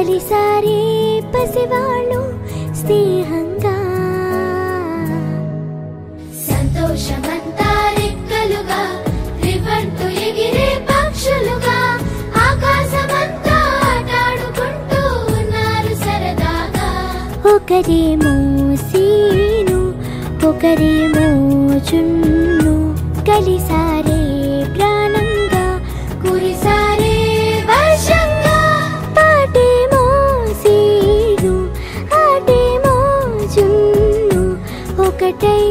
కలిసారే పసివాళ్ళు స్నేహంగా సంతోషమంతా రెక్కలుగా రివంటు ఎగిరే పక్షులుగా ఆకాశమంతా ఆటాడుకుంటూ ఉన్నారు సరదాగా ఒకరేమో సీను ఒకరేమో చున్ను కలిసారే ప్రాణంగా కురిసారే వర్షంగా పాటేమో సీను ఆటేమో చున్ను ఒకటై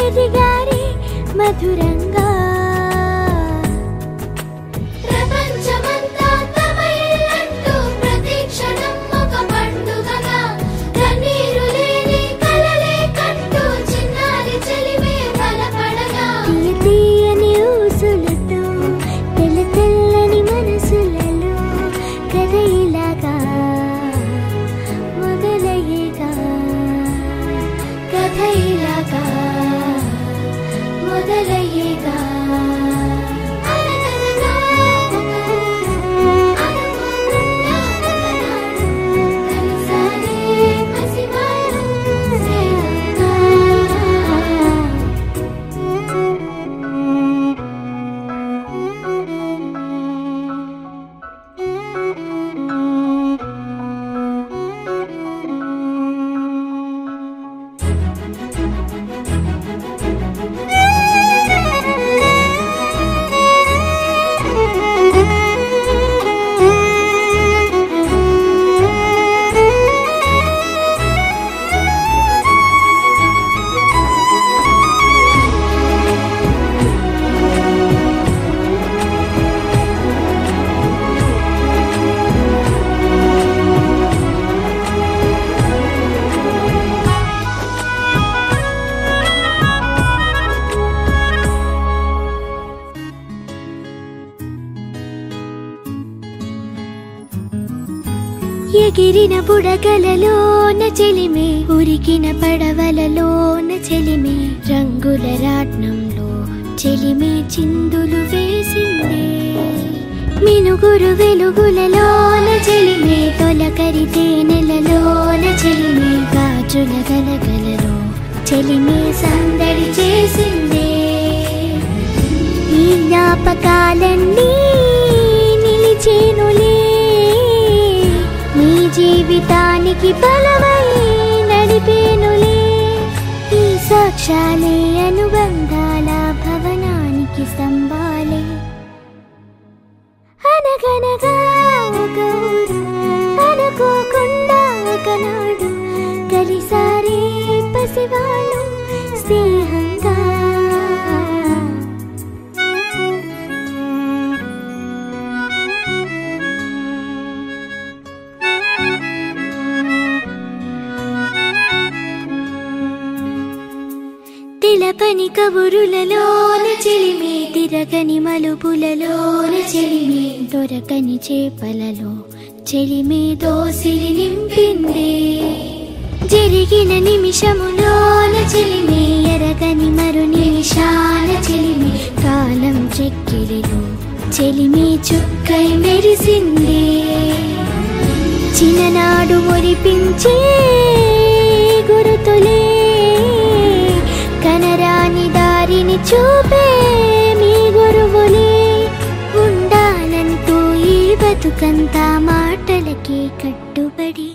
ఎదిగారే మధురంగా ప్రపంచమంతా తమ ఇల్లంటూ ప్రతి క్షణం ఒక పండుగగా కన్నీరు లేని కలలే కంటూ చిన్నారి చెలిమే బలపడగా తీయని ఊసులతో తెల్ల తెల్లని మనసులలో కథ ఇలాగా మొదలయ్యేగా కథ ఇలాగా మొదలయ్యేగా ఎగిరిన బుడగలలోన చెలిమే ఉరికిన పడవలలోన చెలిమే రంగుల రాట్నంలో చెలిమే చిందులు వేసిందే మినుగురు వెలుగులలోన చెలిమే తొలకరి తేనెలలోన చెలిమే గాజుల గలగలలో చెలిమే సందడి చేసిందే ఈ జ్ఞాపకాలన్నీ నిలిచేనులే నీ జీవితానికి బలమై నడిపేనులే ఈ సాక్ష్యాలే అనుబంధాల భవనానికి స్తంభాలే అనగనగా ఒక ఊరు అనుకోకుండా ఒకనాడు కలిసారే పసివాళ్ళు స్నేహంగా తెలపని కబురులలోన చెలిమే తిరగని మలుపులలోన చెలిమే దొరకని చేపలలో చెలిమే దోసిలి నింపిందే జరిగిన నిమిషములోన చెలిమే ఎరగని మరు నిమిషాల చెలిమే కాలం చెక్కిరిలో చెలిమే చుక్కై మెరిసిందే చిన్ననాడు మురిపించే గురుతులే కనరాని దారిని చూపే మీ గురువులే ఉండాలంటూ ఈ బతుకంతా మాటలకే కట్టుబడి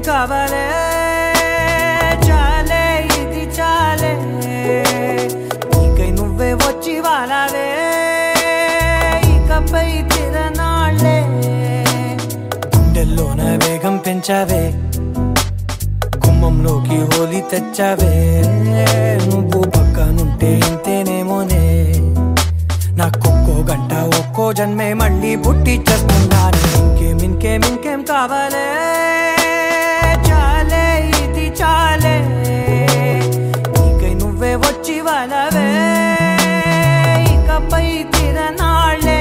కావాలే చాలే ఇది చాలే నీకై నువ్వే వచ్చి వాలావే ఇకపై తిరనాళ్ళే గుండెల్లోన వేగం పెంచావే గుమ్మంలో లోకి హోలీ తెచ్చావే నువ్వు పక్కనుంటే ఇంతేనేమోనే నాకొక్కో గంట ఒక్కో జన్మే మళ్ళీ పుట్టి చేస్తున్నాను ఇంకేం కావాలే చాలే ఇది చాలే నీకై నువ్వే వచ్చి వాళ్ళవే ఇకపై తిరనాళ్ళే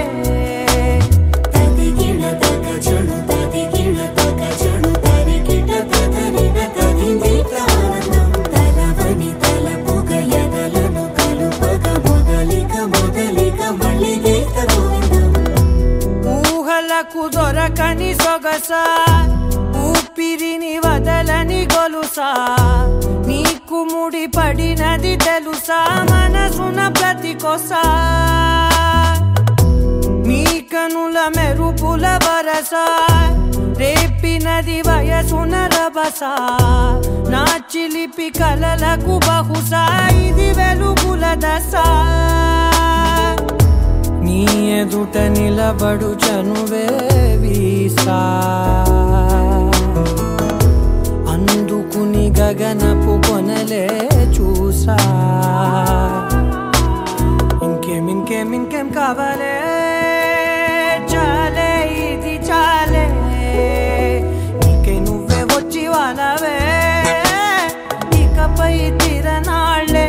ఊహలకు దొరకని సొగసా ఊపిరిని వదలని గొలుసా నీకు ముడి పడినది తెలుసా మనసున ప్రతి కొసా నీ కనుల మెరుపుల వరసా రేపినది వయసున రభసా నా చిలిపి కలలకు బహుశా ఇది వెలుగుల దశ నీ ఎదుట నిలబడు చనువే వీసా అందుకుని గగనపు కొనలే చూసా ఇంకేం కావాలే చాలే ఇది చాలే నీకై నువ్వే వచ్చి వాళ్ళవే ఇకపై తిరనాళ్ళే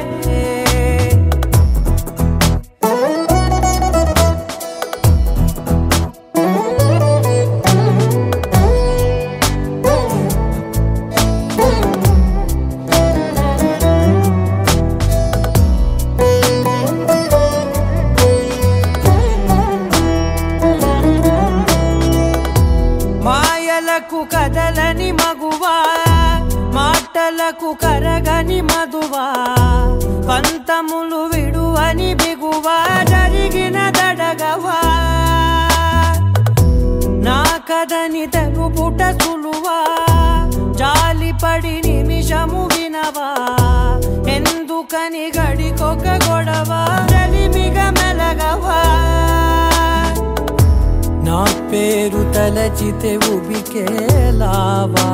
కదలని మగువా మాటలకు కరగని మధువా పంతములు విడువని బిగువా జరిగిన దడగవా నా కదని తెలుపుట సులువా జాలిపడి నిమిషము వినవా ఎందుకని గడికొక గొడవ రలిమిగ మెలగవా నా పేరు తలచితే ఉబికేలావా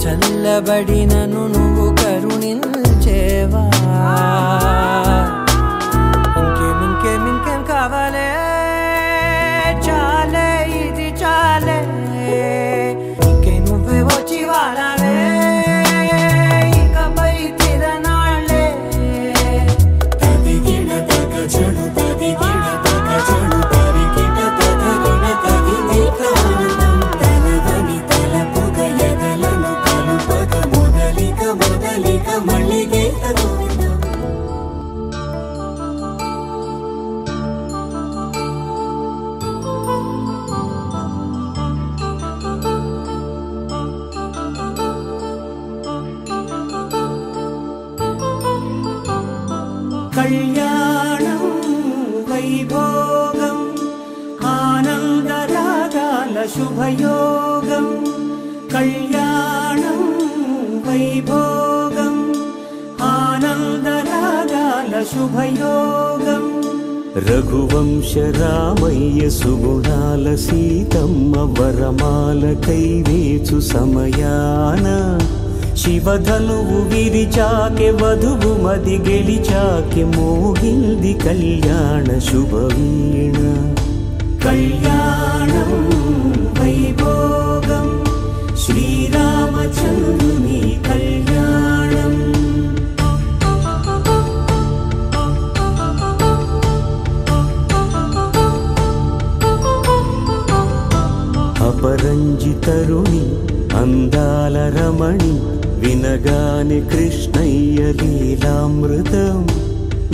చల్లబడినను నువ్వు కరుణించేవా ఇంకేం కావాలే చాలే ఇది చాలే నీకై నువ్వే వచ్చి వాళ్ళవే ఇకపై తిరనాళ్ళే కళ్యాణం వైభోగం ఆనందరాగాల శుభయోగం కళ్యాణం వైభోగం ఆనందరాగాల శుభయోగం రఘువంశ రామయ్య సుగుణాల సీతమ్మ వరమాల కైవేచు సమయాన శివధనువు విరిచాకె వధువు మది గెలిచాకె మోగింది కళ్యాణ శుభవీణ కళ్యాణం వైభోగం శ్రీరామచంద్రుని కళ్యాణం అపరంజి తరుణి అందాల రమణి వినగాని కృష్ణయ్య లీలామృతం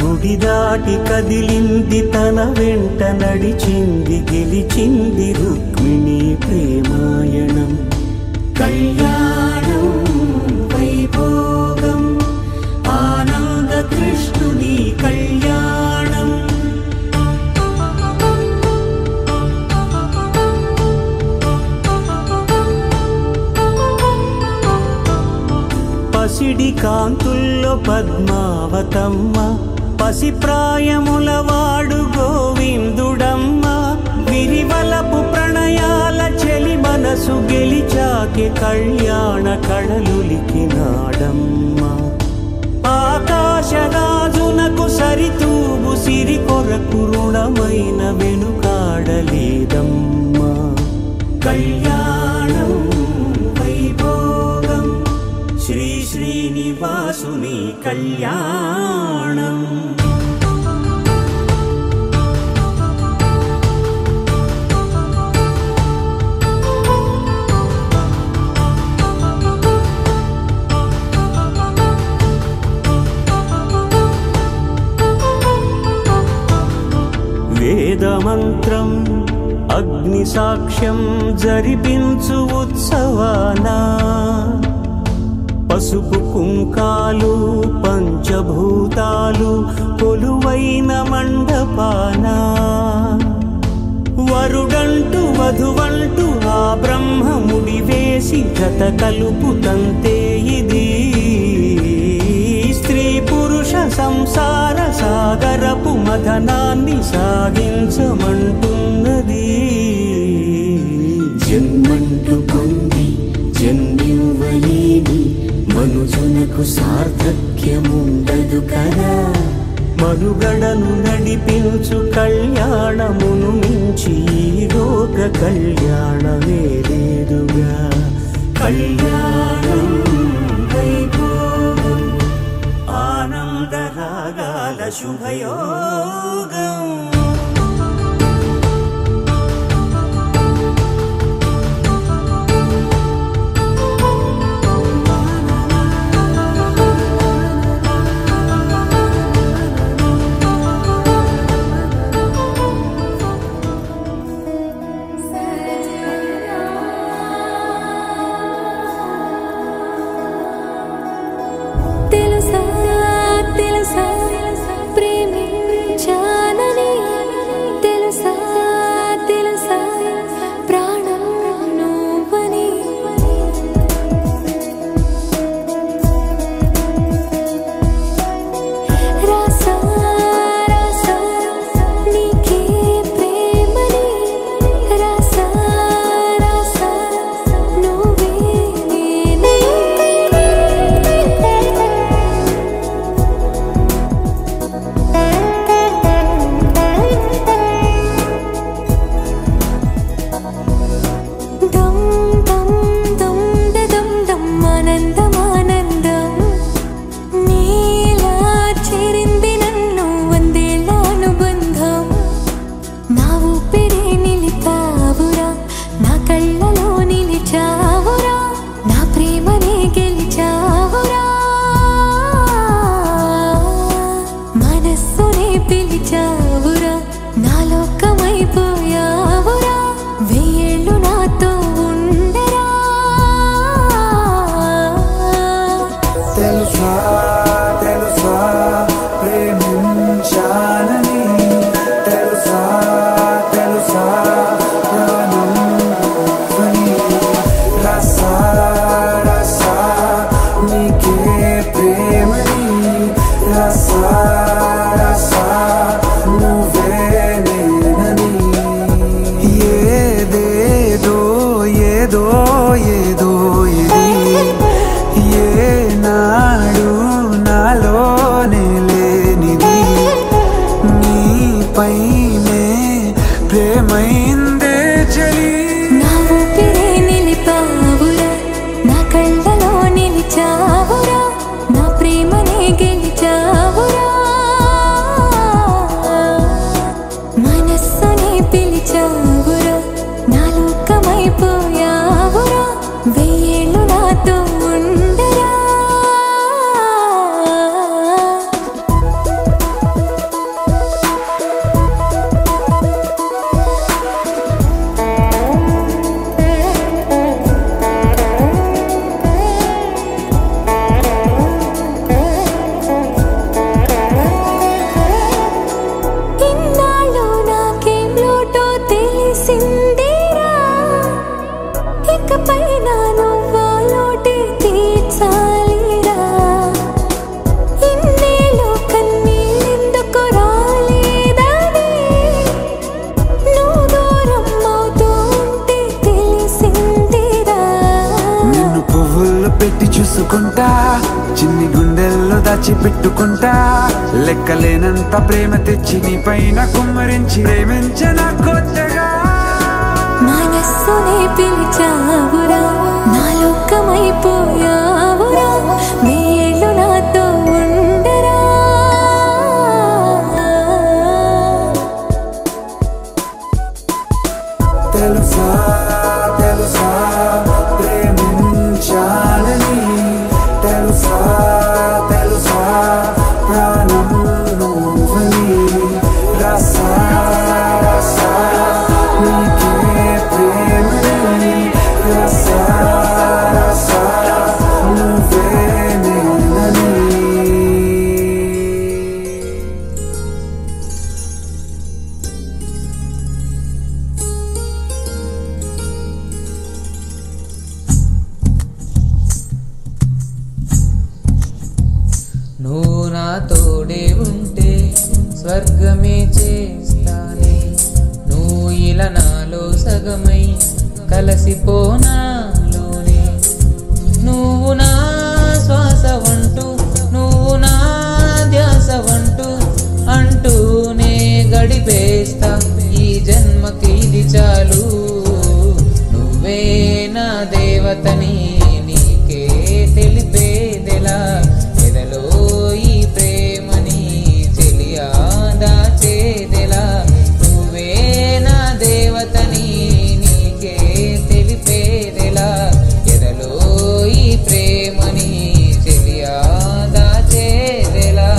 గుడి దాటి కదిలింది తన వెంట నడిచింది గెలిచింది రుక్మిణి ప్రేమాయణం కళ్యాణం వైభోగం ఆనంద కృష్ణుని కళ్యాణం పసిడి కాంతుల్లో పద్మావతమ్మ పసిప్రాయముల వాడు గోవిందుడమ్మ విరివలపు ప్రణయాల చెలి మనసు గెలిచా తాకే కళ్యాణ కళలులికినాడమ్మా. ఆకాశరాజునకు సరితూగు సిరి కొరకు రుణమైన వెనుకాడలేదమ్మా. కళ్యాణం వైభోగం శ్రీ శ్రీనివాసుని కళ్యాణం. వేదమంత్రం అగ్ని సాక్ష్యం జరిపించు ఉత్సవానా, పసుపు కుంకాలు పంచభూతాలు కొలువైన మండపాన, వరుడంటూ వధువంటూ ఆ బ్రహ్మముడి వేసి జత కలుపుతంతే ఇది. స్త్రీ పురుష సంసార సాగరపు మథనాన్ని సాగించమంటున్నది. జన్మంటూ పొంది జన్మివ్వలేని మనుజునకు సార్థక్యముండదు కదా. మనుగడను నడిపించు కళ్యాణమును మించి లోక కళ్యాణమే లేదుగా. కళ్యాణం వైభోగం ఆనందరాగాల శుభయోగం. చేసుకుంటా, చిన్ని గుండెల్లో దాచిపెట్టుకుంటా. లెక్కలేనంత ప్రేమ తెచ్చి నీ పైన కుమ్మరించి ప్రేమించిన కొత్తగా. మనస్సునే పిలిచావురా, నా లోకమైపోయావురా, నీళ్ళు నాతో ఉండరా. తెలుసా తెలుసా ప్రేమించాలని, తెలుసా తెలుసా ప్రాణం నువ్వని. రసా రసా నీకే ప్రేమని, రసా రసా నువ్వే నేనని. నువ్వు నా తోడే ఉంటే స్వర్గమే చేస్తానే. నువ్వు ఇలా నాలో సగమై కలసిపోనాలోనే. నువ్వు నా శ్వాస వంటూ, నువ్వు నా ధ్యాస వంటూ అంటూనే గడిపేస్తా ఈ జన్మకి ఇది చాలు. నువ్వే నా దేవతని నీకే తెలిపేదెలా, ఎదలో ఈ ప్రేమని చెలియా దాచేదెలా. నువ్వే నా దేవతని నీకే తెలిపేదెలా, ఎదలో ఈ ప్రేమని చెలియా దాచేదెలా.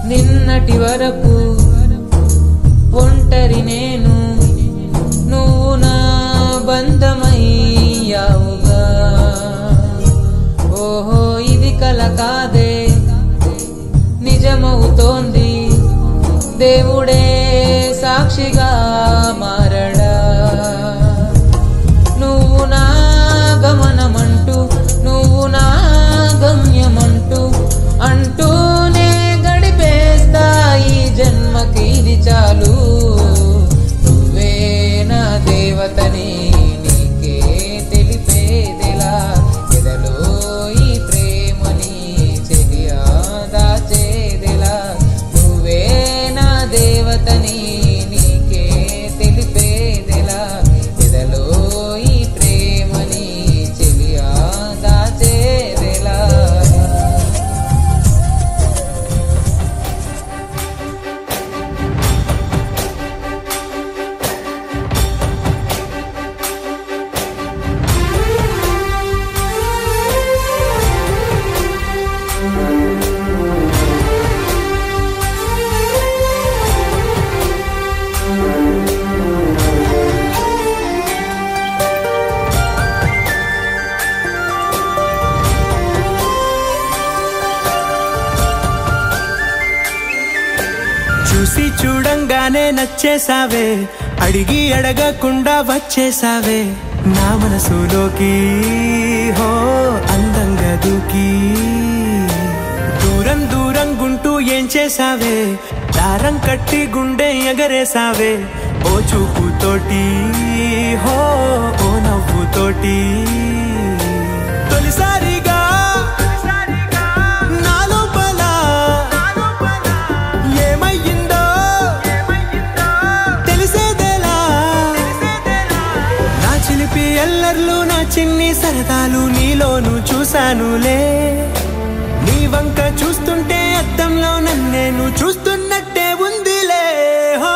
నిన్నటి వరకు ఒంటరి నేను, నువ్వు నా బంధమయ్యావుగా. ఓహో ఇది కల కాదే నిజమవుతోంది, దేవుడే సాక్షిగా మారడా. నువ్వు నా గమనమంటూ, నువ్వు నా గమ్యమంటూ అంటూనే గడిపేస్తా ఈ జన్మకి ఇది చాలు. నువ్వే నా దేవతని నీకే తెలిపేదెలా, ఎదలో ఈ ప్రేమని చెలియా దాచేదెలా. నువ్వే నా దేవతని నీకే తెలిపేదెలా, ఎదలో ఈ ప్రేమని చెలియా దాచేదెలా. చూసి చూడంగానే నచ్చేసావే, అడిగి అడగకుండా వచ్చేసావే నా మనసులోకి. హో అందంగా దూకి దూరం దూరం గుంటూ ఏం చేసావే, దారం కట్టి గుండె ఎగరేసావే. ఓ చూపుతోటి, హో ఓ నవ్వుతోటి. తొలిసారిగా నా లోపల ఏమయ్యిందో తెలిసేదేలా. నా చిలిపి ఎల్లర్లు, నా చిన్ని సరదాలు నీలోను చూశానులే. నీ వంక చూస్తుంటే అద్దంలో నన్నేను చూస్తున్నట్టే ఉందిలే. హో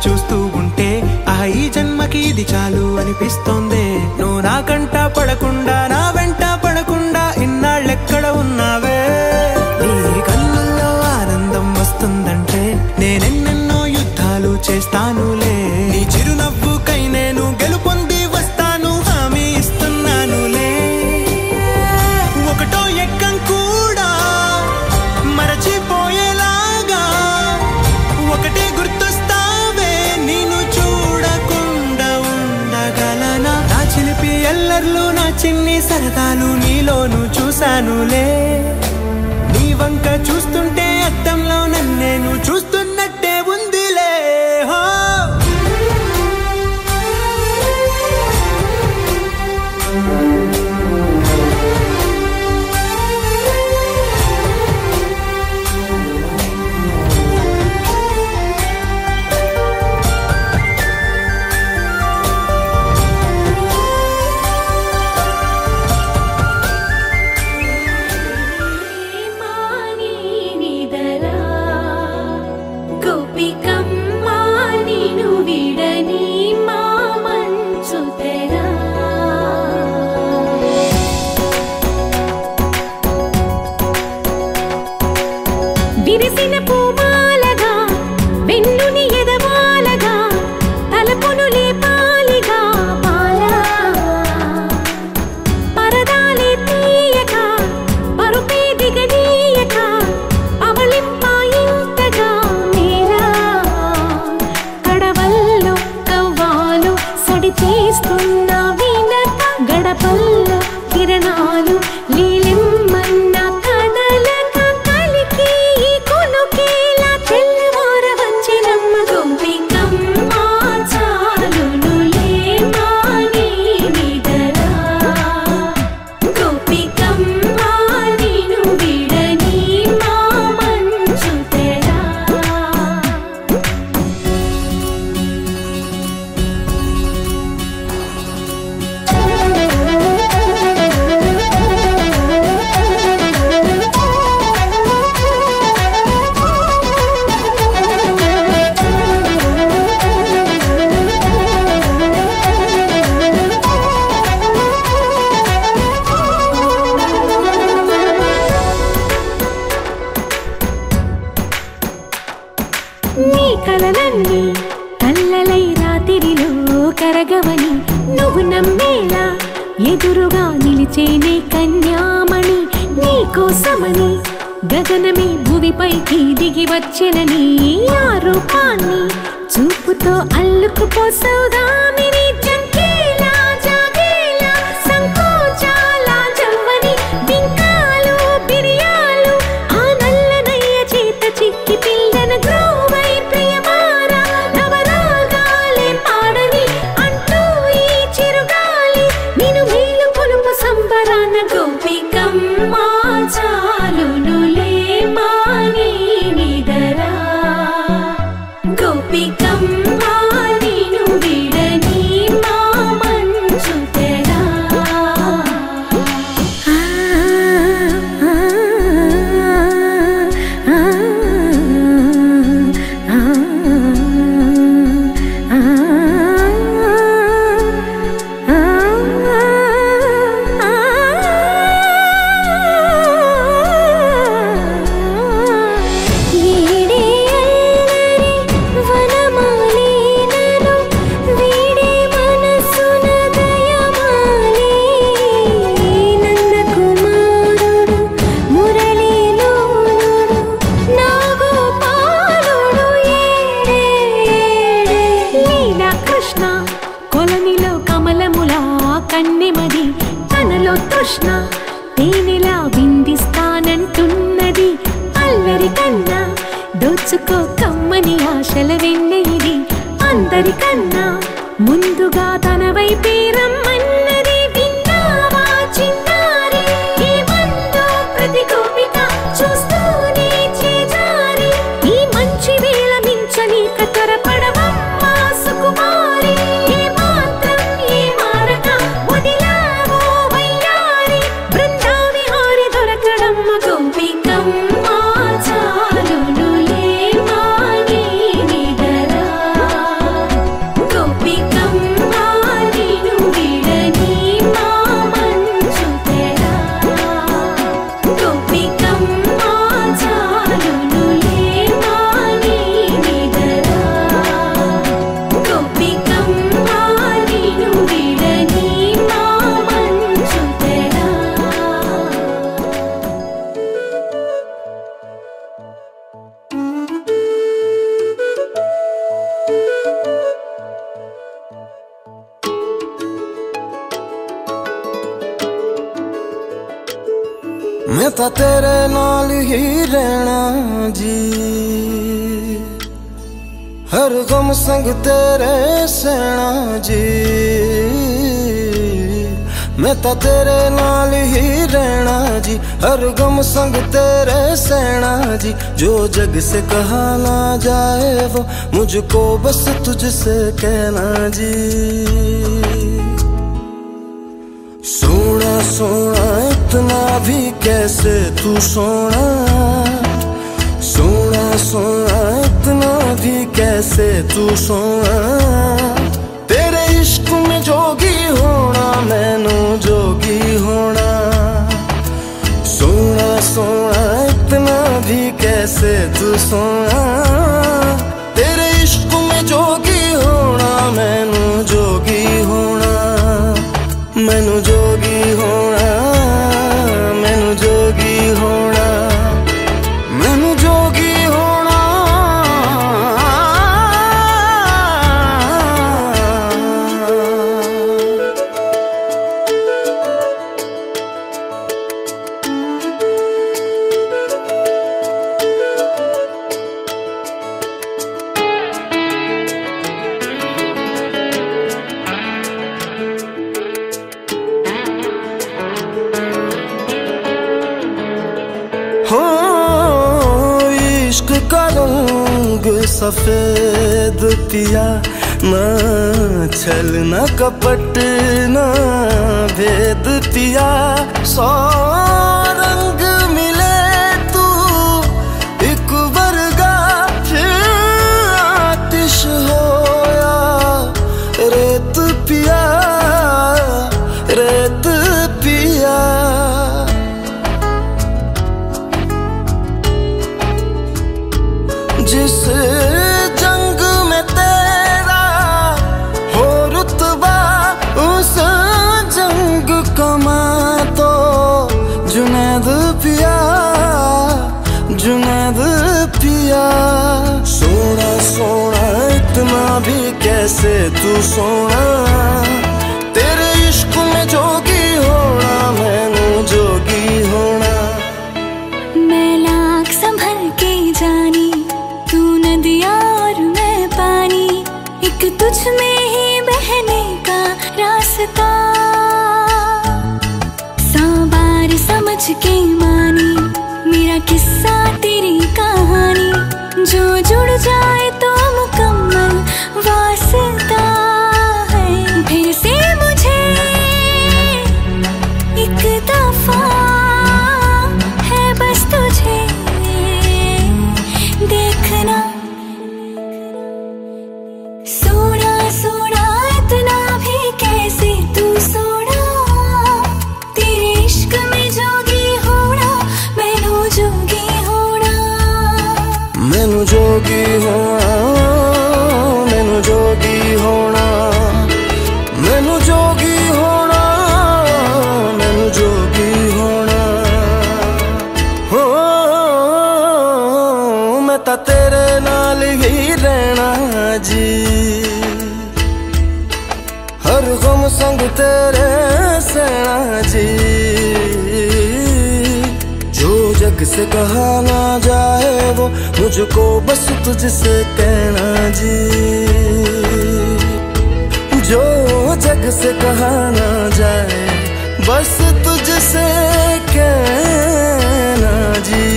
చూస్తూ ఉంటే ఈ జన్మకి ఇది చాలు అనిపిస్తోంది. నువ్వు నాకంట పడకుండా నా వెంట పడకుండా ఇన్నాళ్ళెక్కడ ఉన్నావే? నీ కళ్ళల్లో ఆనందం వస్తుందంటే నేనెన్నెన్నో యుద్ధాలు చేస్తానులే. నీ చిరునవ్వుకై నేను గెలుపొంది వస్తాను, హామీ ఇస్తున్నానులే. ఒకటో ఎక్కం కూడా మరచిపోయేలాగా ఒకటే గుర్తొస్తావే, నేను చూడకుండా ఉండగలనా? నా చిలిపి ఎల్లర్లు నా చిన్ని సరదాలు నీలోను చూశానులే. నీ వంక చూస్తుంటే అద్దంలో నన్నేను చూస్తున్నట్టే ఉందిలే. హో విరిసిన పూమాలగా వెన్నుని ఎదవాలగా తలపును లేపాలిగా బాలా పరదాలే తీయక పరుపే దిగనీయక అవలింపాయింతగా మేరా కడవల్లో కవ్వాలు సడి చేస్తున్న వీణత గడపల్లో కిరణాలు లీలిమ్మన్న కదలక కలికి కొనుకేలా తెల్లవార వచ్చినమ్మ గోపికమ్మ చాలునులే మాని నిదరా గోపికమ్మ నిను విడని మా మంచు తెరా. నీ కలలన్నీ కల్లలై రాత్రిలో కరగవని నువ్వు నమ్మేలా ఎదురుగా నిలిచేనే కన్యామణి. నీ కోసమని గగనమే భూమిపైకి దిగి వచ్చెనని ఆ రూపాన్ని చూపుతో అల్లుకుపోసౌదామిని. జంకేలా జాగేలా సంకోచాల జవ్వని బింకాలు బిరియాలు ఆ నల్లనయ్య చేత చిక్కి పిల్లన గ్రోవై ప్రియమారా నవరాగాలే పాడని అంటూ ఈ చిరుగాలి నిన్ను మేలు కొలుపు సంబరాన గోపికమ్మ చాలునులే మాని నిదరా గోపికమ్మ నిను విడని మా మంచు తెరా. ఈడే అల్లరి వనమాలినను వీడే మనసున దయమాలి నందకుమారుడు మురళీలోనుడు నాగోపాలుడు ఏడే లీలా కృష్ణ కొలనిలో కమలములా కన్నెమది తనలో తృష్ణ తేనెలా విందిస్తానంటున్నది. అల్లరి కన్నా దోచుకో కమ్మని ఆశల వెన్నెయిది అందరికన్నా ముందుగా తన వైపే రమ్మన్నది. విన్నావా చిన్నారి ఏమందో ప్రతి గోపిక చూస్తూనే చేజారి ఈ మంచి వేళ మించనీక త్వరపడవమ్మా సుకుమారి. ఏ మాత్రం ఏ మారక వదిలావో వయ్యారి బృందావి హారి దొరకడమ్మ గోపికమ్మ చాలునులే మాని నిదరా. मैं तां तेरे नाल ही रहना जी, हर गम संग तेरे सहना जी। मैं तां तेरे नाल ही रहना जी, हर गम संग तेरे सहना जी। जो जग से कहा ना जाए वो मुझको बस तुझसे कहना जी। सोना सोना इतना भी कैसे तू सोना, सोना सोना इतना भी कैसे तू सोना। तेरे इश्क में जोगी होना मैनू जोगी होना। सोना सोना इतना भी कैसे तू सोना। तेरे इश्क में जोगी होना मैनू जोगी होना। मैनू जोगी होना, मैनू जोगी होना, मैनू जोगी होना। हो इश्क का रंग सफेद पिया, ना छल ना कपट ना भेद पिया। सौ रंग मिले तू एक वर्गा, फिर आतिश होया रेत पिया, रेत पिया। जिस जंग में तेरा हो रुतबा, उस जंग कमा तो जुनैद पिया, जुनैद पिया। सोना सोना इतना भी कैसे तू सोना। तेरे इश्क में जोगी होना मैनू जोगी होना। मैं लाख संभल के जानी, तू नदिया और मैं पानी, एक तुझ में ही बहने का रास्ता। 100 बार समझ के मानी मेरा किस्सा तेरी कहानी। जो जुड़ जाए तो मुकम्मल वास्ता है। फिर से मुझे एक दफा है बस तुझे देखना। सोना सोना इतना भी कैसे तू सोना। तेरे इश्क में जोगी होना मैनू जोगी होना। मैनू जोगी होना, मैनू जोगी होना, मैनू जोगी होना, मैनू जोगी होना। हो मैं तां तेरे नाल ही रहना जी, हर गम संग तेरे सहना जी। जो जग से कहा ना जाए वो मुझको बस तुझसे कहना जी। जो जग से कहा ना जाए बस तुझसे कहना जी।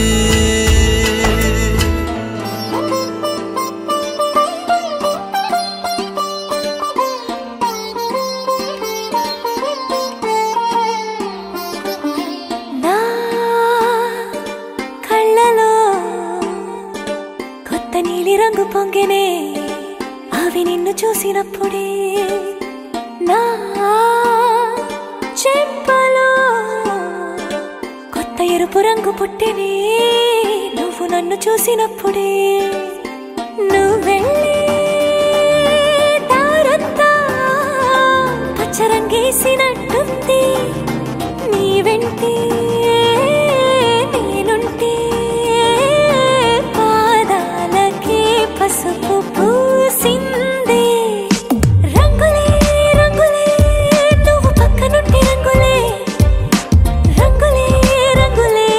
నా కళ్ళలో కొత్త నీలి రంగు పొంగినే, అవి నిన్ను చూసినప్పుడే. నా చెంపలో కొత్త ఎరుపు రంగు పుట్టినే, నువ్వు నన్ను చూసినప్పుడే. నువ్వెళ్ళే దారంతా పచ్చరంగేసినట్టుంది. నీ వెంటే నేనుంటే పాదాలకే పసుపు పూసిందే. రంగులే రంగులే నువ్వు పక్కనుంటే రంగులే, రంగులే రంగులే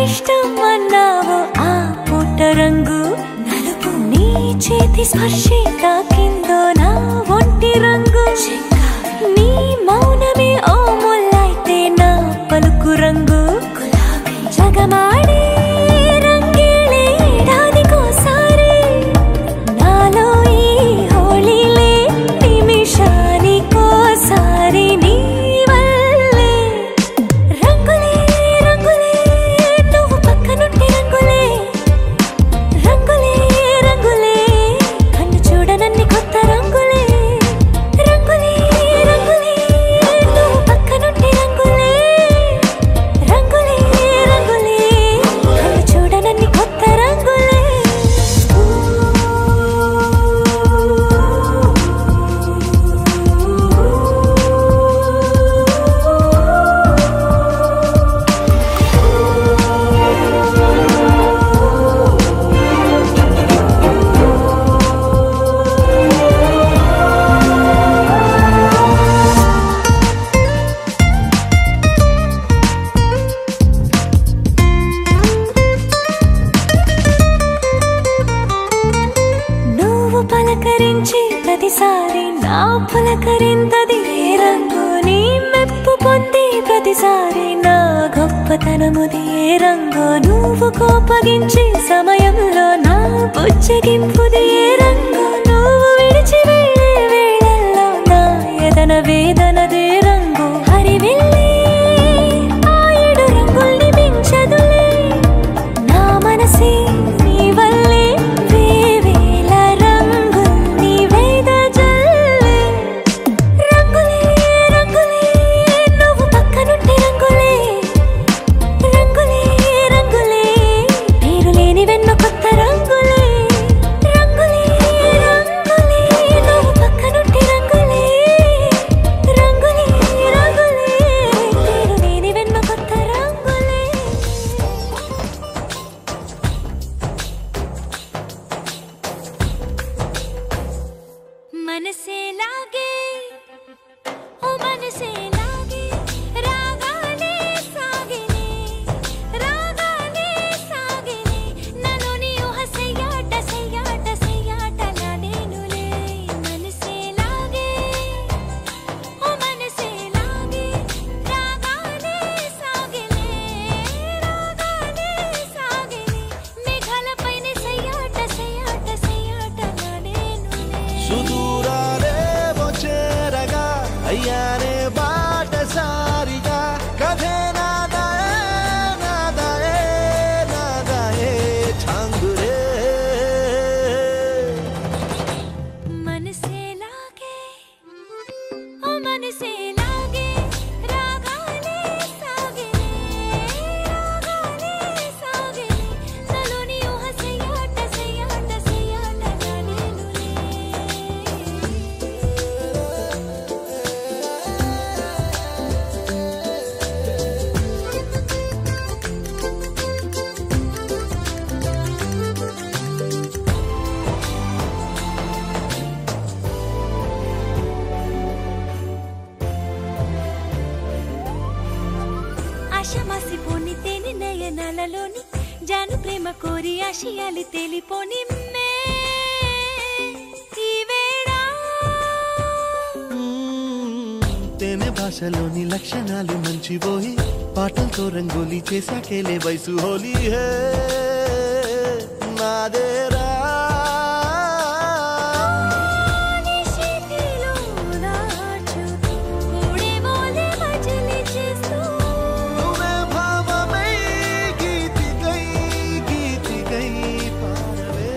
నాకిష్టం అన్నావో ఆ పూట రంగు నలుపు, నీ చేతి స్పర్శే తాకిందో నా ఒంటి రంగు, నీ మౌనమే ఓ ముల్లైతే నా పలుకు రంగు గులాబీ, జగమాడే రంగేళే ఏడాదికోసారి నాలో ఈ హోళీలే నిమిషానికోసారి నీ వల్లే రంగులే రంగులే నువ్వు పక్కనుంటే రంగులే రంగులే రంగులే కన్ను చూడనన్ని కొత్త రంగులే రంగులే రంగులే నువ్వు పక్కనుంటే రంగులే రంగులే రంగులే కన్ను చూడనన్ని కొత్త రంగులే. నువ్వు పలకరించి ప్రతిసారి నా పులకరింతది ఏ రంగు, నీ మెప్పు పొంది ప్రతిసారి నా గొప్పతనముది ఏ రంగు, నువ్వు కోపగించి సమయంలో నా బుజ్జగింపుది ఏ రంగు, నువ్వు విడిచి వెళ్ళే వేళల్లో నా ఎదన వేదనదే రంగు, హరివిల్లే ఆ ఏడు రంగుల్ని మించదులే నా మనసే నీ వల్లే వేవేల రంగుల్ని వెదజల్లే రంగులే రంగులే నువ్వు పక్కనుంటే రంగులే రంగులే రంగులే పేరు లేని వెన్నో కొత్త రంగులే రంగులే రంగులే నువ్వు పక్కనుంటే రంగులే రంగులే రంగులే పేరు లేని వెన్నో కొత్త రంగులే. మనసే లాగే ఓ మనసే లాగే రాగాలే సాగినే రాగాలే సాగినే నన్ను ఊహ సెయ్యాట సెయ్యాట సెయ్యాటలాడేనులే. మనసే లాగే ఓ మనసే లాగే రాగాలే సాగినే రాగాలే సాగినే మేఘాలపైన సెయ్యాట సెయ్యాట సెయ్యాటలాడేనులే. సుదూరాలే వచ్చేరగా అయ్యానే బాటసారిగా కథే నాదాయే నాదాయే నాదాయే ఛాంగురే మనసే లాగే ఓ మనసే లాగే రాగాలే సాగినే రాగాలే సాగినే నలోని ఊహ సెయ్యాట సెయ్యాట సెయ్యాటలాడేనులే. ఆశ మాసిపోని తేనె నయనాలలోని జాను ప్రేమ కోరి ఆశయాలు తేలిపోని మే ఈ వేళ తేనె భాషలోని లక్షణాలు మంచిపోయి పాటలతో రంగోలి చేశాకేలే వయసు హోలీ హే నాదేరా నీ చేతిలో దాచు కూడేమోలే మజిలీ చేస్తూ నువ్వే భావమై గీతికై గీతికై పాడవే.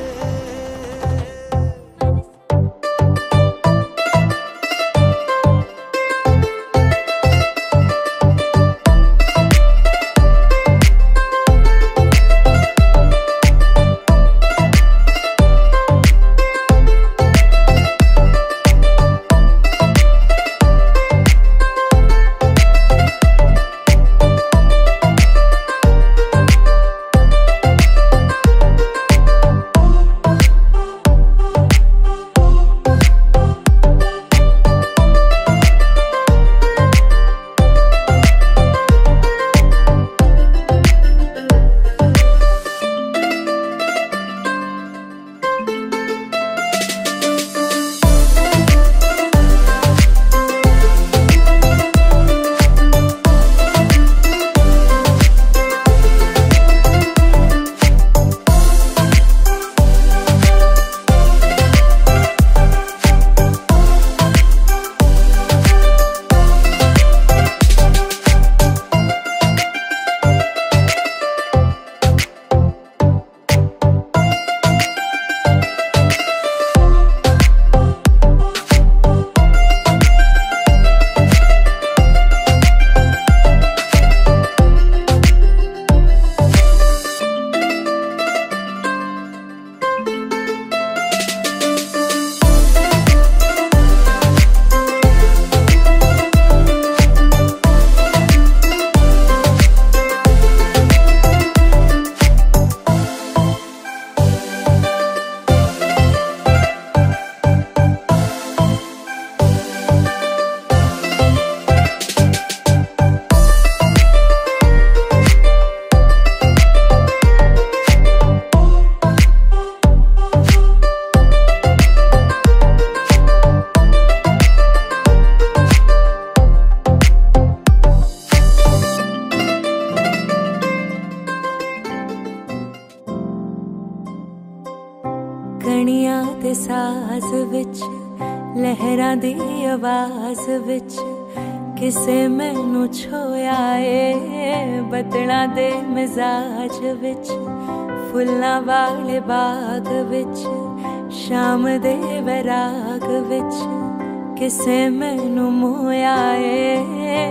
अंदाज विच लहरां दी आवाज विच किसे मैनू छोया ए बदलां दे मिजाज विच फुल्लां वाले बाग विच शाम दे वैराग विच किसे मैनू मोया ए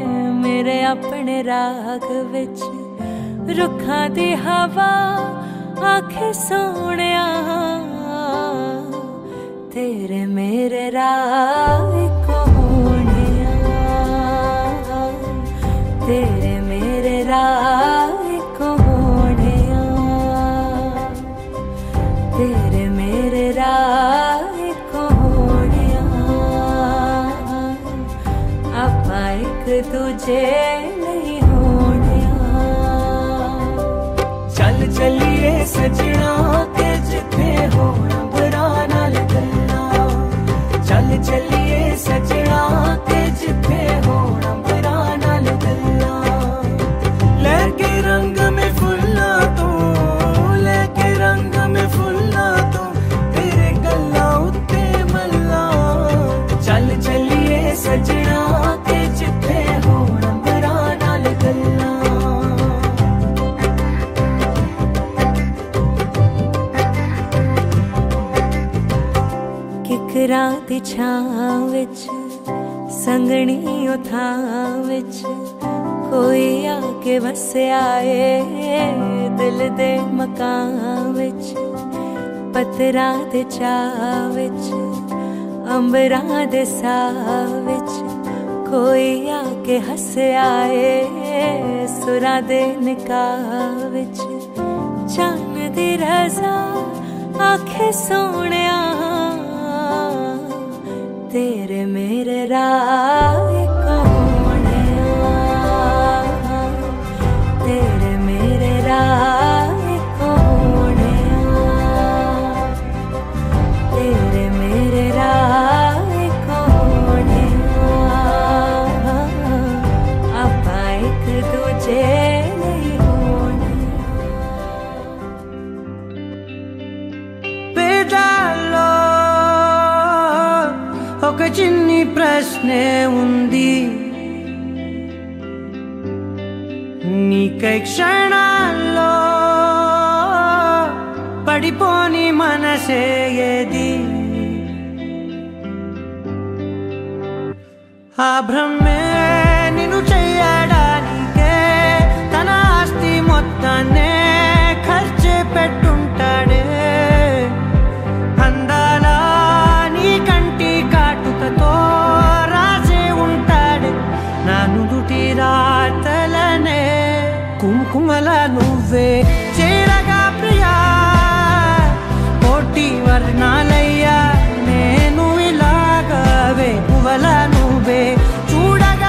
मेरे अपने राग विच रुखां दी हवा आखे सोहणिया तेरे मेरे राह को होणिया तेरे मेरे राह को होणिया तेरे मेरे राह को होणिया आपां एक दूजे नहीं होणिया चल चलिए सजना के जिथे होना बुरा नाल गल्ला चल चलिए सजना के जिथे होना बुरा नाल गल्ला लेके रंग में फुल्ला तो लेके रंग में फुल्ला तो तेरे गल्ला उत्ते मल्ला चल चलिए सजना के जिथे होना बुरा नाल गल्ला किकरां दी छां विच संगणी उथां विच कोई आके वसिया ए दिल दे मकान विच पत्तरां दे चाह विच अंबरां दे साह विच कोई आके हसिया ए सुरां दे निकाह विच चन्न दी रज़ा आखे सोहणिया तेरे मेरे राह को होणिया तेरे मेरे राह को होणिया तेरे मेरे राह को होणिया आपां एक दूजे नहीं होणे पेदालो ఒక చిన్ని ప్రశ్నే ఉంది నీకై క్షణాల్లో పడిపోని మనసే ఏది ఆ భ్రమే నిన్ను చెయ్యడానికే తన ఆస్తి మొత్తాన్నే ఖర్చు పెట్టుంటాడే అందాల నీ కంటి కాటుకతో రాజే ఉంటాడే నా నుదుటి రాతలనే కుంకుమల నువ్వే చేరగా ప్రియా కోటి వర్ణాలయ్యా నేను ఇలాగవే పువ్వల నువ్వే చూడగా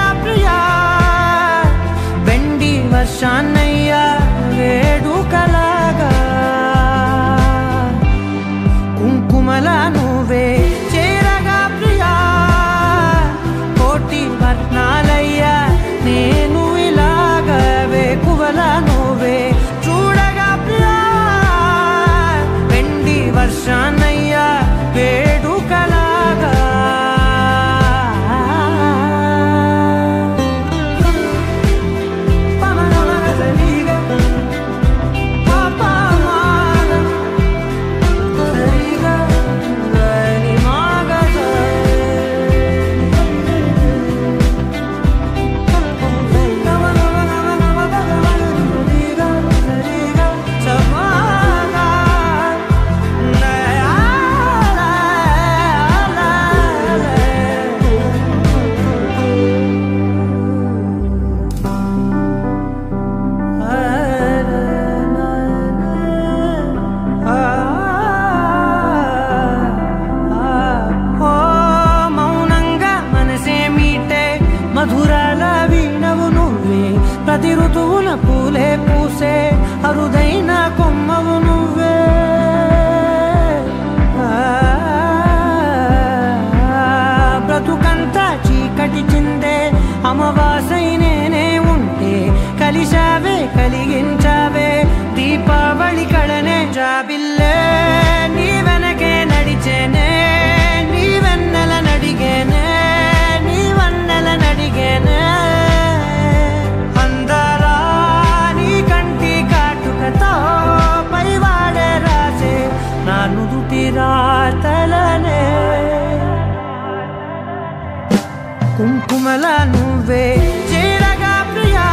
కుంకుమల నువ్వే చేరగా ప్రియా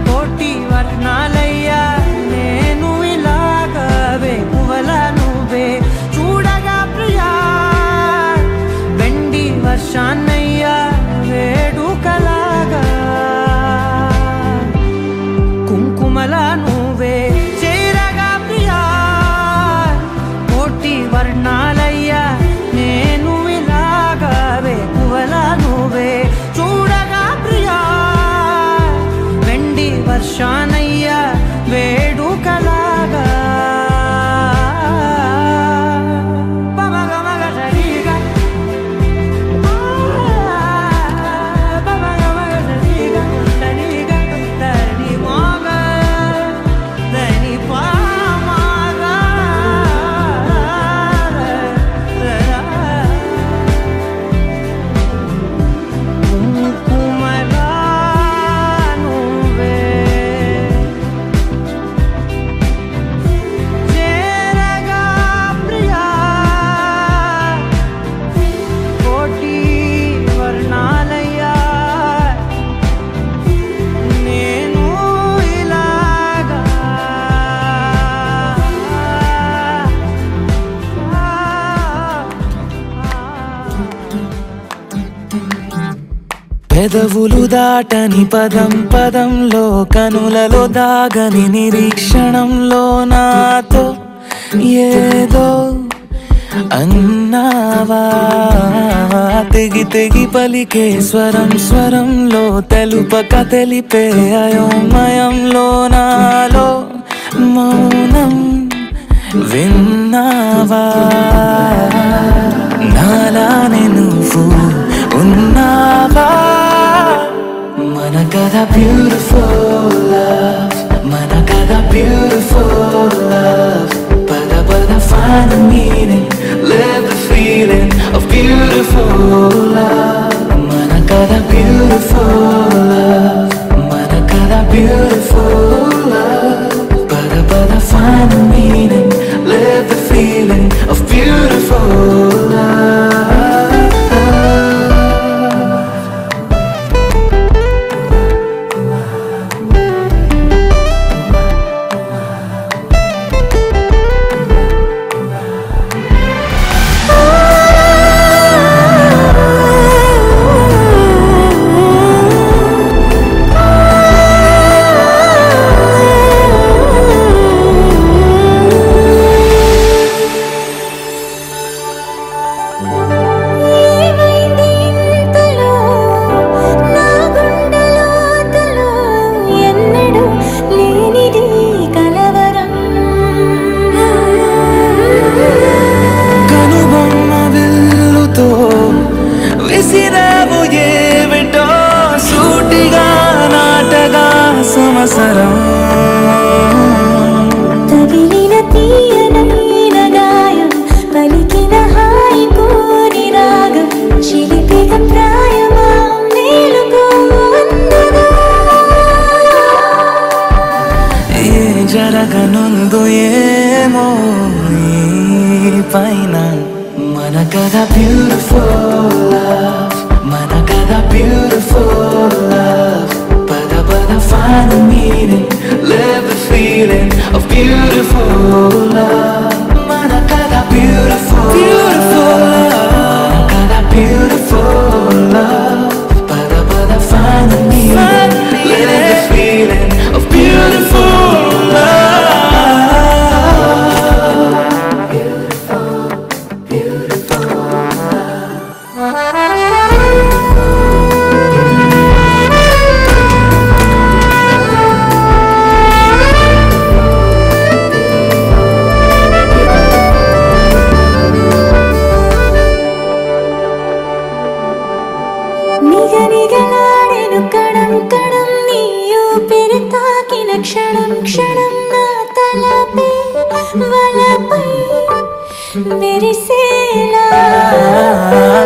కోటి వర్ణాలయ్యా నేను ఇలాగా వేకువల నువ్వే చూడగా ప్రియా వెండి వర్షాన్నయ్యా వేడుకలాగా కుంకుమల నువ్వే చేరగా ప్రియా కోటి వర్ణాలయ్యా నేను ఇలాగా వేకువల నువ్వే చూడగా ప్రియా వెండి వర్షానయ్యా వేడుకలాగా పెదవులు దాటని పదం పదంలో కనులలో దాగని నిరీక్షణంలో నాతో ఏదో అన్నావా తెగి తెగి పలికే స్వరం స్వరంలో తెలుపక తెలిపే అయోమయంలో నాలో మౌనం విన్నావా నాలానే నువ్వు ఉన్నావా మన కథ బ్యూటిఫుల్ లవ్ మన కథ బ్యూటిఫుల్ లవ్ పద పద find the meaning live the feeling of beautiful love మన కథ beautiful love మన కథ beautiful love పద పద find the meaning live the feeling of beautiful love జరగనుందు ఏమో పైన మన కథ బ్యూటిఫుల్ లవ్ మన కథ బ్యూటిఫుల్ లవ్ పద పద find the meaning live the feeling of beautiful love మన కథ beautiful మన కథ beautiful love పద పద find the meaning live the feeling of beautiful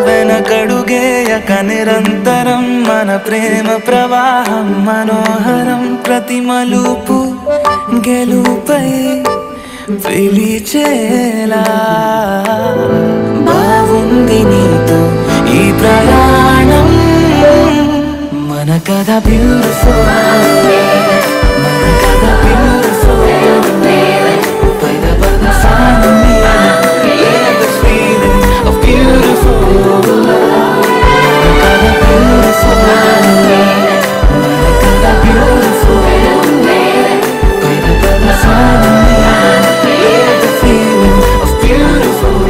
వెనకడుగేయక నిరంతరం మన ప్రేమ ప్రవాహం మనోహరం ప్రతి మలుపు గెలుపై పిలిచేలా బాగుంది నీతో ఈ ప్రయాణం beautiful. Manakada beautiful. Pada pada find me. Live this feeling of beautiful. Manakada beautiful. Manakada beautiful. Pada pada find me. Live the feeling of beautiful.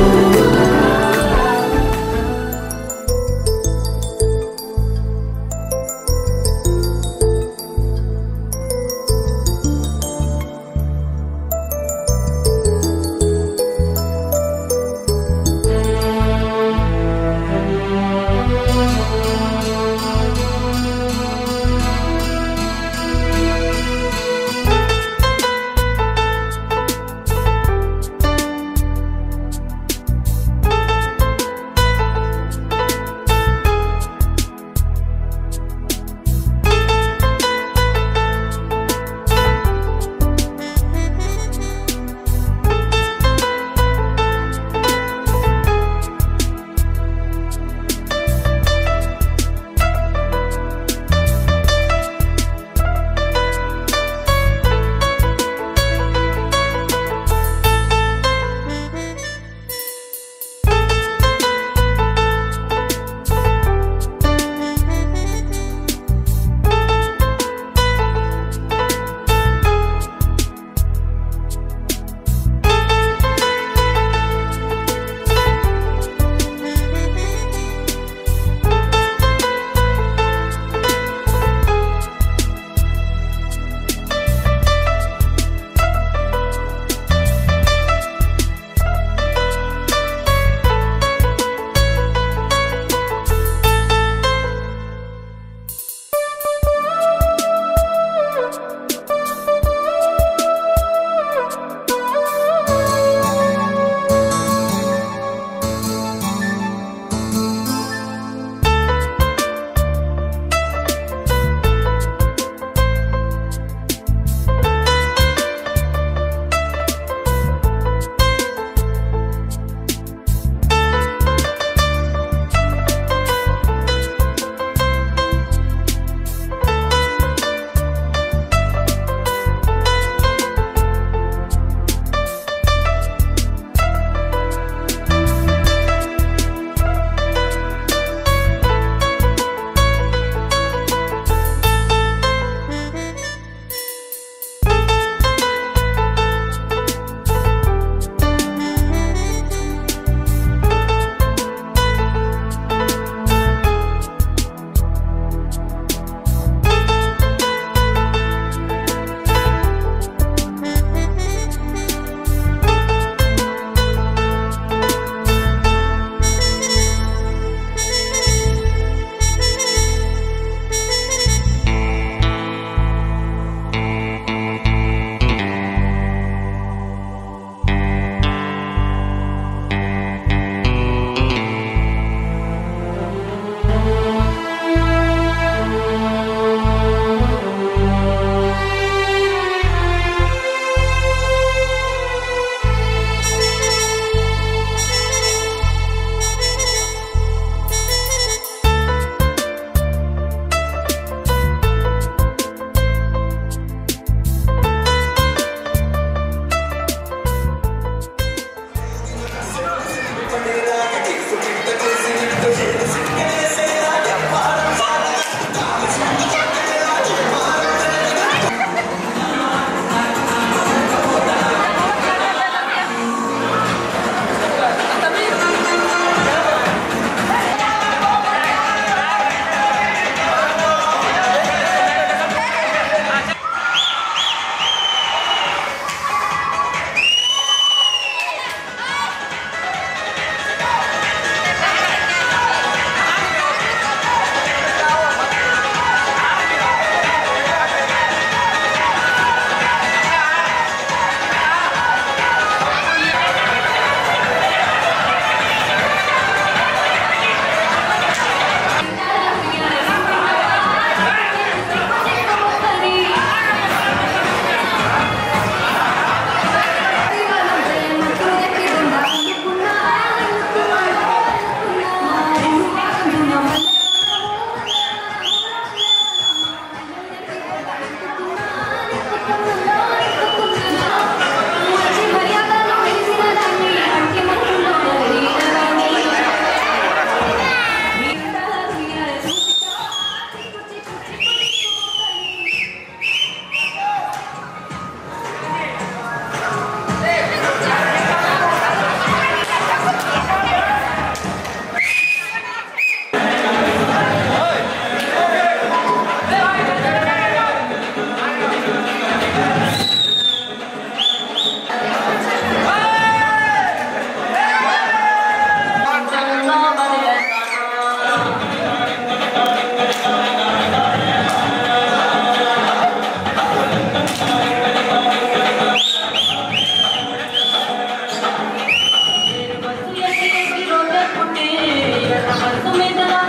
और तुम्हें जरा